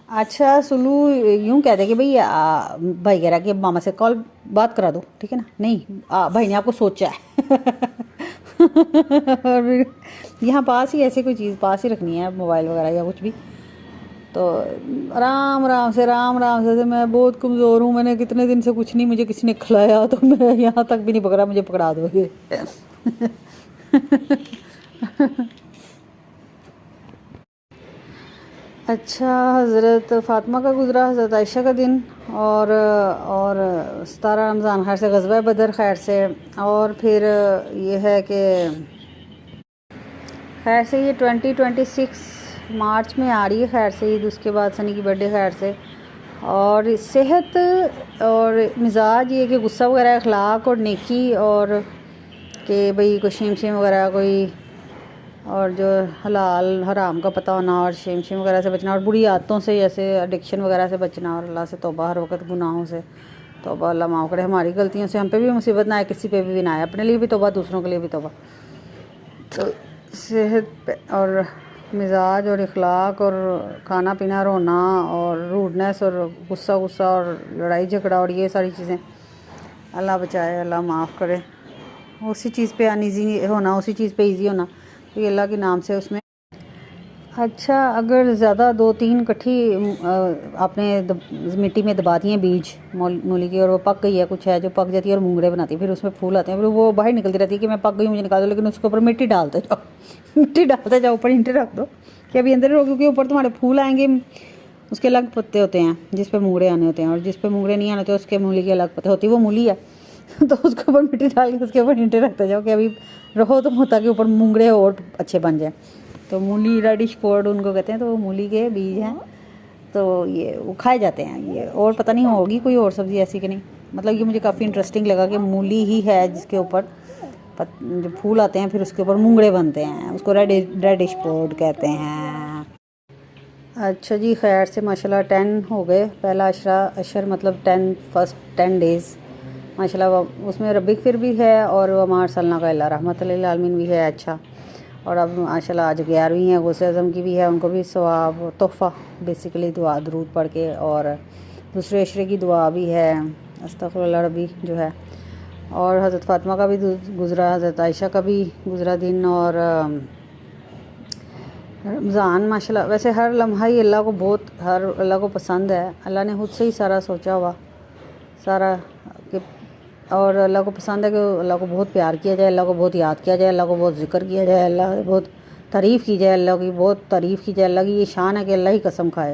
अच्छा सुलू यूं कहते हैं कि भाई भाई कह रहा है कि मामा से कॉल बात करा दो, ठीक है ना। नहीं, भाई ने आपको सोचा है। और यहाँ पास ही ऐसे कोई चीज़ पास ही रखनी है, मोबाइल वगैरह या कुछ भी। तो राम राम से मैं बहुत कमज़ोर हूँ, मैंने कितने दिन से कुछ नहीं, मुझे किसी ने खिलाया, तो मैं यहाँ तक भी नहीं पकड़ा, मुझे पकड़ा दोगे। अच्छा, हज़रत फ़ातिमा का गुज़रा, हज़रत आयशा का दिन, और 17 रमज़ान खैर से, ग़ज़वा बदर खैर से, और फिर ये है कि खैर से ये 2026 मार्च में आ रही है खैर से ईद, उसके बाद सनी की बर्थडे खैर से। और सेहत और मिजाज ये कि गुस्सा वगैरह, अखलाक और नेकी, और कि भाई कोई शेम शेम वगैरह कोई, और जो हलाल हराम का पता होना, और शेम शेम वगैरह से बचना, और बुरी आदतों से जैसे एडिक्शन वगैरह से बचना, और अल्लाह से तौबा, हर वक्त गुनाहों से तौबा, अल्लाह माफ़ करे हमारी गलतियों से, हम पे भी मुसीबत ना आए, किसी पे भी ना आए, अपने लिए भी तौबा, दूसरों के लिए भी तौबा। तो सेहत और मिजाज और इखलाक और खाना पीना, रोना और रूडनेस और गुस्सा गुस्सा और लड़ाई झगड़ा और ये सारी चीज़ें, अल्लाह बचाए, अल्लाह माफ़ करे। उसी चीज़ पे अनईज़ी होना, उसी चीज़ पे इजी होना, तो ये अल्लाह के नाम से उसमें। अच्छा, अगर ज़्यादा 2-3 इकट्ठी आपने मिट्टी में दबा दिए बीज मूली की, और वो पक गई है, कुछ है जो पक जाती है और मूंगड़े बनाती है, फिर उसमें फूल आते हैं, फिर वो बाहर निकलती रहती है कि मैं पक गई, मुझे निकाल दो, लेकिन उसके ऊपर मिट्टी डालते जाओ। मिट्टी डालते जाओ, ऊपर ईंटें रख दो कि अभी अंदर रहो, क्योंकि ऊपर तुम्हारे फूल आएंगे, उसके अलग पत्ते होते हैं जिस पे मूंगड़े आने होते हैं, और जिस पे मूंगड़े नहीं आने होते उसके मूली के अलग पत्ते होती है, वो मूली है। तो उसके ऊपर मिट्टी डाल के उसके ऊपर ईंटें रखते जाओ कि अभी रहो तो होता कि ऊपर मूंगड़े और अच्छे बन जाए। तो मूली रेडिश पोर्ड उनको कहते हैं, तो वो मूली के बीज हैं, तो ये वो खाए जाते हैं ये। और पता नहीं होगी कोई और सब्ज़ी ऐसी कि नहीं, मतलब ये मुझे काफ़ी इंटरेस्टिंग लगा कि मूली ही है जिसके ऊपर जो फूल आते हैं, फिर उसके ऊपर मूंगड़े बनते हैं, उसको रेडिश पोर्ड कहते हैं। अच्छा जी, खैर से माशाल्लाह 10 हो गए, पहला अशर मतलब 10 फर्स्ट 10 डेज़ माशाल्लाह, उसमें रबिक फिर भी है, और वमार सल्ला का अल्लाह रहमतुल लिल आलमीन भी है। अच्छा, और अब माशाल्लाह आज 11वीं है, गौसे आज़म की भी है, उनको भी सवाब तोहफ़ा बेसिकली दुआ दरूद पढ़ के, और दूसरे अशरे की दुआ भी है, अस्तग़फिरुल्लाह रब्बी जो है, और हज़रत फ़ातिमा का भी गुज़रा, हज़रत आयशा का भी गुज़रा दिन, और रमज़ान माशाल्लाह वैसे हर लम्हा ही अल्लाह को बहुत, हर अल्लाह को पसंद है, अल्लाह ने खुद से ही सारा सोचा हुआ सारा कि, और अल्लाह को पसंद है कि अल्लाह को बहुत प्यार किया जाए, अल्लाह को बहुत याद किया जाए, अल्लाह को बहुत ज़िक्र किया जाए, अल्लाह बहुत तारीफ़ की जाए, अल्लाह की बहुत तारीफ़ की जाए, अल्लाह की ये शान है कि अल्लाह ही कसम खाए।